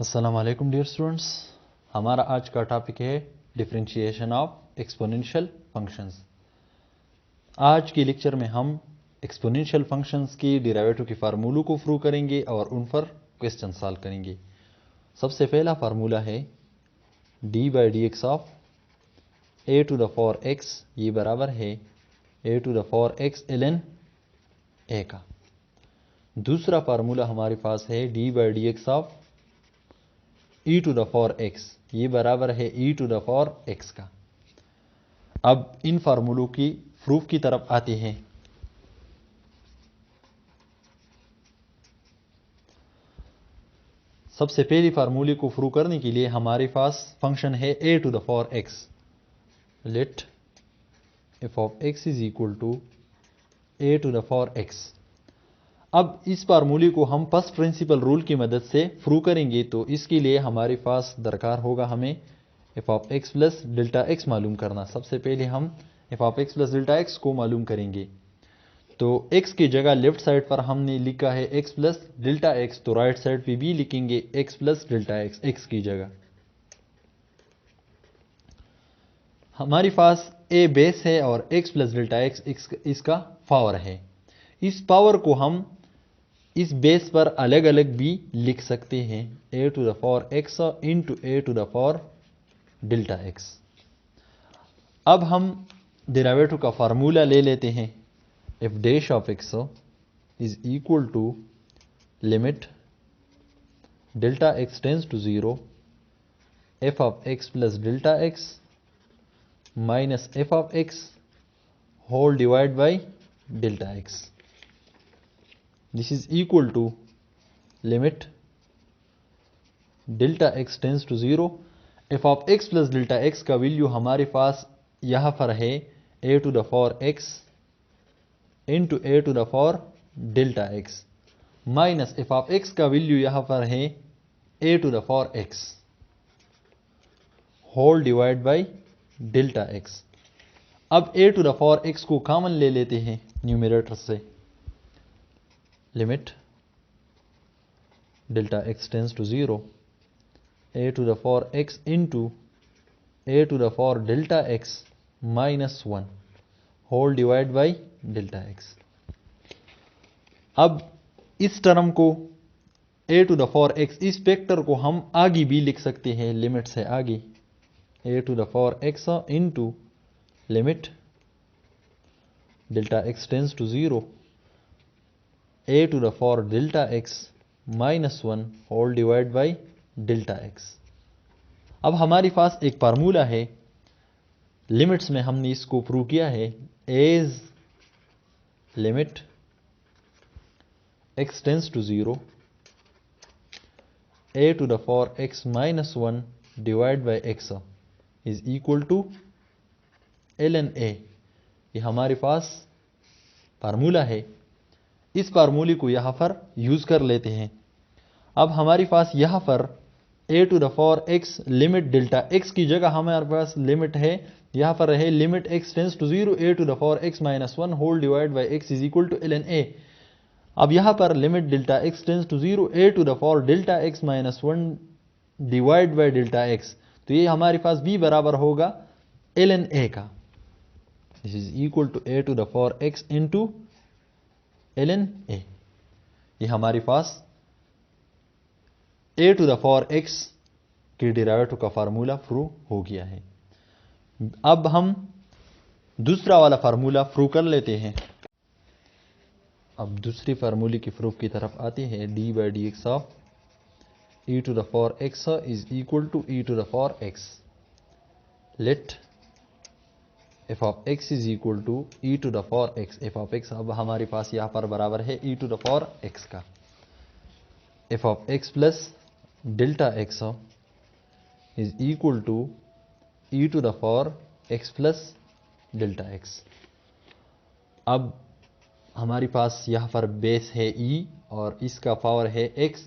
अस्सलाम वालेकुम dear students. हमारा आज का टॉपिक है डिफरेंशिएशन ऑफ एक्सपोनेंशियल फंक्शंस। आज के लेक्चर में हम एक्सपोनेंशियल फंक्शंस की डेरिवेटिव के फार्मूलों को प्रूव करेंगे और उन पर क्वेश्चन सॉल्व करेंगे। सबसे पहला फार्मूला है d by d x of a to the power x, ये बराबर है a to the power x ln a का। दूसरा फार्मूला हमारे पास है d by d x of e to the power x, ये बराबर है e to the power x का। अब इन फार्मूलों की प्रूफ की तरफ आते हैं। सबसे पहली फार्मूले को प्रूव करने के लिए हमारे पास फंक्शन है a to the power x। Let f of x is equal to a to the power x। अब इस फार्मूले को हम फर्स्ट प्रिंसिपल रूल की मदद से प्रूव करेंगे, तो इसके लिए हमारे पास दरकार होगा हमें f of x plus delta x मालूम करना। सबसे पहले हम f of x plus delta x को मालूम करेंगे। तो x की जगह लेफ्ट साइड पर हमने लिखा है x प्लस डेल्टा x, तो राइट साइड पे भी लिखेंगे x plus delta x, x की जगह। हमारे पास a बेस है और x प्लस डेल्टा x इसका पावर है। इस पावर को हम इस बेस पर अलग अलग भी लिख सकते हैं, a to the power x into a to the power delta x। अब हम डेरिवेटिव का फार्मूला ले लेते हैं। f dash of x is equal to limit delta x tends to 0 f of x plus delta x minus f of x whole divide by delta x। This is equal to limit delta x tends to 0 f of x plus delta x का value हमारे पास यहाँ पर है a to the power x into a to the power delta x minus f of x का value यहाँ पर है a to the power x whole divide by delta x। अब a to the power x को common ले लेते हैं numerator से। Limit delta x tends to 0 a to the power x into a to the power delta x minus 1 whole divide by delta x। अब इस term को a to the power x, इस factor को हम आगे भी लिख सकते हैं, लिमिट से आगे a to the power x into limit delta x tends to 0 a to the power delta x minus 1 whole divide by delta x। अब हमारे पास एक फार्मूला है, लिमिट्स में हमने इसको प्रूव किया है, as limit x tends to 0 a to the power x minus 1 divide by x is equal to ln a। ये हमारे पास फार्मूला है। इस फार्मूले को यहाँ पर यूज कर लेते हैं। अब हमारे पास यहाँ पर a to the power x limit delta x की जगह हमारे पास लिमिट है, यहाँ पर है limit x tends to 0 a to the power x minus 1 whole divide by x is equal to ln a। अब यहाँ पर limit delta x tends to 0 a to the power delta x minus 1 divide by delta x, तो ये हमारे पास भी बराबर होगा ln a का। This is equal to a to the power x into ln a। ये हमारे पास a to the power x के डेरिवेटिव का फार्मूला प्रूव हो गया है। अब हम दूसरा वाला फार्मूला प्रूव कर लेते हैं। अब दूसरी फार्मूले की प्रूफ की तरफ आते हैं। d by d x of e to the power x is equal to e to the power x। Let f of x is equal to e to the power x। f of x अब हमारे पास यहाँ पर बराबर है e to the power x का। f of x plus delta x is equal to e to the power x plus delta x। अब हमारे पास यहाँ पर बेस है e और इसका पावर है x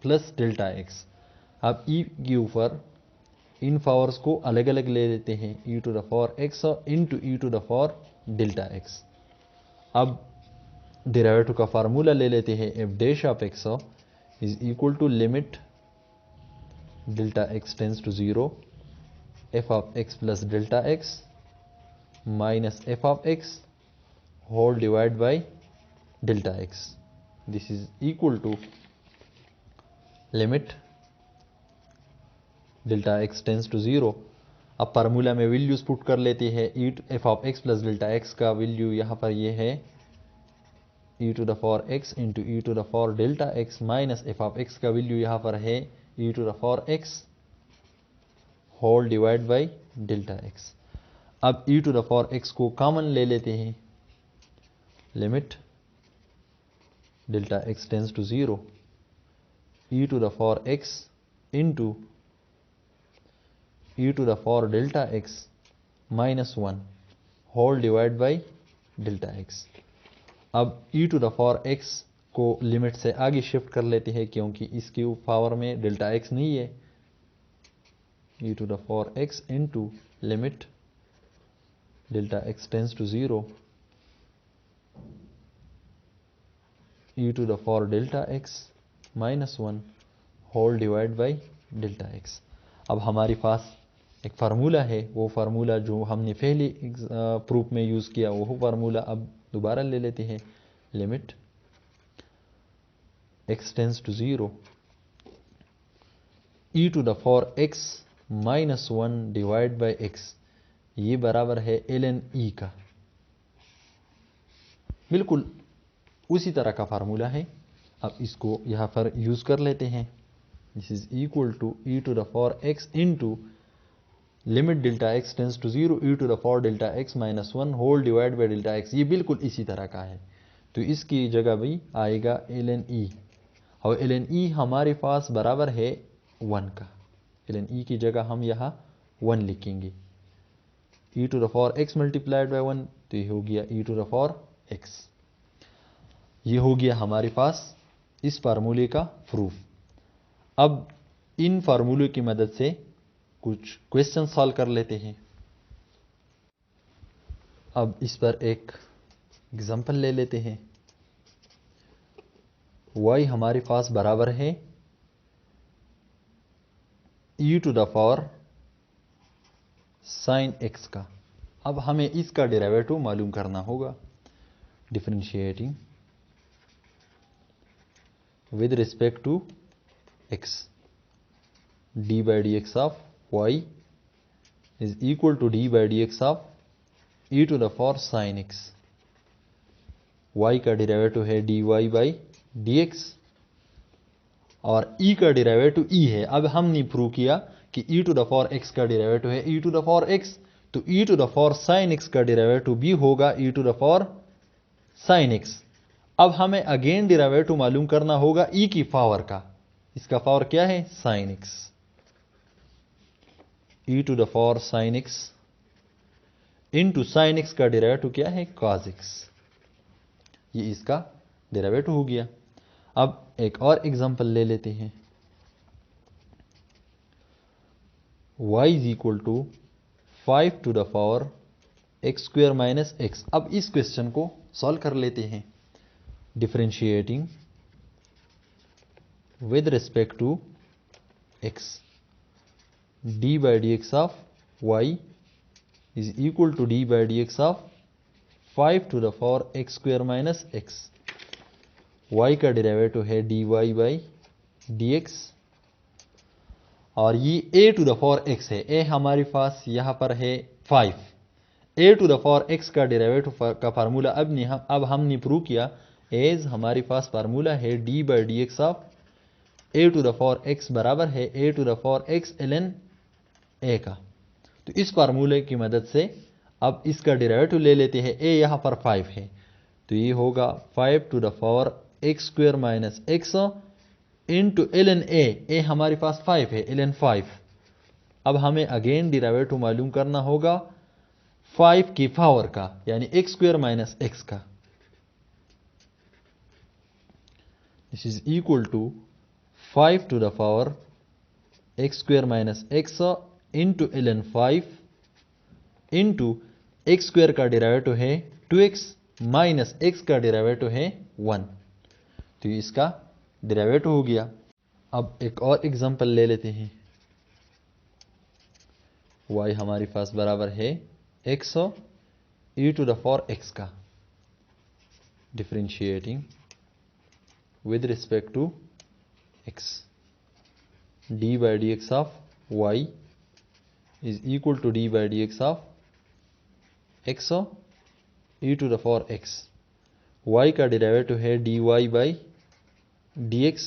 प्लस डेल्टा x। अब e के ऊपर इन पावर्स को अलग अलग ले लेते हैं, e to the power x into e to the power delta x। अब डेरिवेटिव का फार्मूला ले लेते हैं, f dash of x is equal to limit delta x tends to 0, f of x plus delta x minus f of x whole divide by delta x. This is equal to limit delta x tends to 0. अब formula में values put कर लेते हैं. F of x plus delta x का value यहाँ पर ये है e to the power x into e to the power delta x minus f of x का वैल्यू यहाँ पर है e to the power x whole divide by delta x. अब e to the power x को common ले लेते हैं. Limit delta x tends to 0, e to the power x into e to the power delta x minus 1 whole divide by delta x. अब e to the power x को limit से आगे shift कर लेते हैं क्योंकि इसकी पावर में डेल्टा x नहीं है. e to the power x into limit delta x tends to 0, e to the power delta x minus 1 whole divide by delta x. अब हमारे पास एक फार्मूला है, वो फार्मूला जो हमने पहले प्रूफ में यूज़ किया वो फार्मूला अब दोबारा ले लेते हैं. Limit x tends to 0, e to the power x minus 1 divide by x, ये बराबर है ln e का. बिल्कुल उसी तरह का फार्मूला है. अब इसको यहाँ पर यूज़ कर लेते हैं. This is equal to e to the power x into limit delta x tends to 0, e to the power delta x minus 1 whole divide by delta x. ये बिल्कुल इसी तरह का है, तो इसकी जगह भी आएगा ln e. और ln e हमारे पास बराबर है 1 का. ln e की जगह हम यहाँ 1 लिखेंगे. e to the power x multiplied by 1, तो ये हो गया e to the power x. ये हो गया हमारे पास इस फार्मूले का प्रूफ. अब इन फार्मूले की मदद से कुछ क्वेश्चन सॉल्व कर लेते हैं. अब इस पर एक एग्जांपल ले लेते हैं. y हमारे पास बराबर है e to the power sine x का. अब हमें इसका डेरिवेटिव मालूम करना होगा. Differentiating with respect to x, d by dx of y is equal to d by dx of e to the power sin x. y का derivative है dy by dx और e का डेरिवेटिव e है. अब हमने prove किया कि e to the power x का डेरिवेटिव है e to the power x, तो e to the power sin x का डेरिवेटिव भी होगा e to the power sin x. अब हमें अगेन डेरिवेटिव मालूम करना होगा e की पावर का. इसका पावर क्या है? sin x. e to the power sin x into sin x का डेरिवेटिव क्या है? cos x. ये इसका डेरिवेटिव हो गया. अब एक और एग्जांपल ले लेते हैं. y is equal to 5 to the power x square minus x. अब इस क्वेश्चन को सॉल्व कर लेते हैं. Differentiating with respect to x, d by dx of y is equal to d by dx of 5 to the power x square minus x. y का derivative है dy by dx और ये a to the power x है. a हमारे पास यहाँ पर है 5. a to the power x का डेरिवेटिव का फार्मूला अब हमने प्रूव किया. एज हमारे पास फार्मूला है d by dx of a to the power x बराबर है a to the power x ln a का. तो इस फार्मूले की मदद से अब इसका डेरिवेटिव ले लेते हैं. a यहाँ पर 5 है, तो ये होगा 5 to the power x square minus x into ln a. a हमारे पास 5 है, ln 5. अब हमें अगेन डेरिवेटिव मालूम करना होगा 5 की पावर का, यानी x स्क्वायर माइनस x का. This is equal to 5 to the power x square minus x into ln 5 into x square का डेरिवेटिव है 2x माइनस x का डेरिवेटिव है 1. तो इसका डेरिवेटिव हो गया. अब एक और एग्जांपल ले लेते हैं. y हमारे पास बराबर है x e to the power x का, differentiating with respect to x, d by dx of y is equal to d by dx of x e to the power x। y का derivative है dy by dx,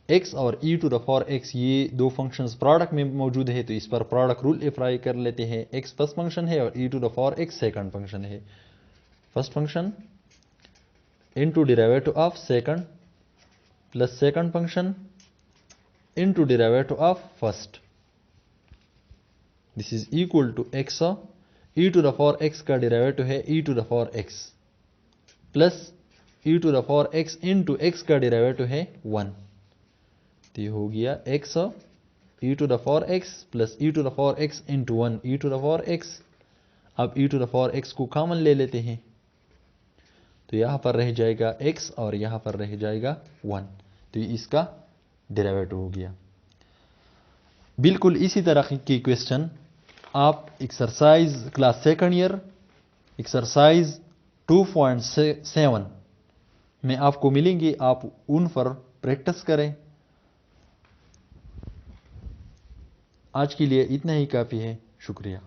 x और e to the power x ये दो functions product में मौजूद है, तो इस पर प्रोडक्ट रूल अप्लाई कर लेते हैं। x फर्स्ट फंक्शन है और e to the power x second function है। First function into derivative of second plus second function into derivative of first, this is equal to x e to the power x का derivative है e to the power x plus e to the power x into x का derivative है 1, तो ये हो गया x e to the power x plus e to the power x into 1 e to the power x। अब e to the power x को common ले लेते हैं, तो यहां पर रह जाएगा x और यहां पर रह जाएगा 1, तो ये इसका डेरिवेटिव हो गया। बिल्कुल इसी तरह की क्वेश्चन आप exercise class second year exercise 2.7 में आपको मिलेंगे, आप उन पर प्रैक्टिस करें। आज के लिए इतना ही काफ़ी है, शुक्रिया।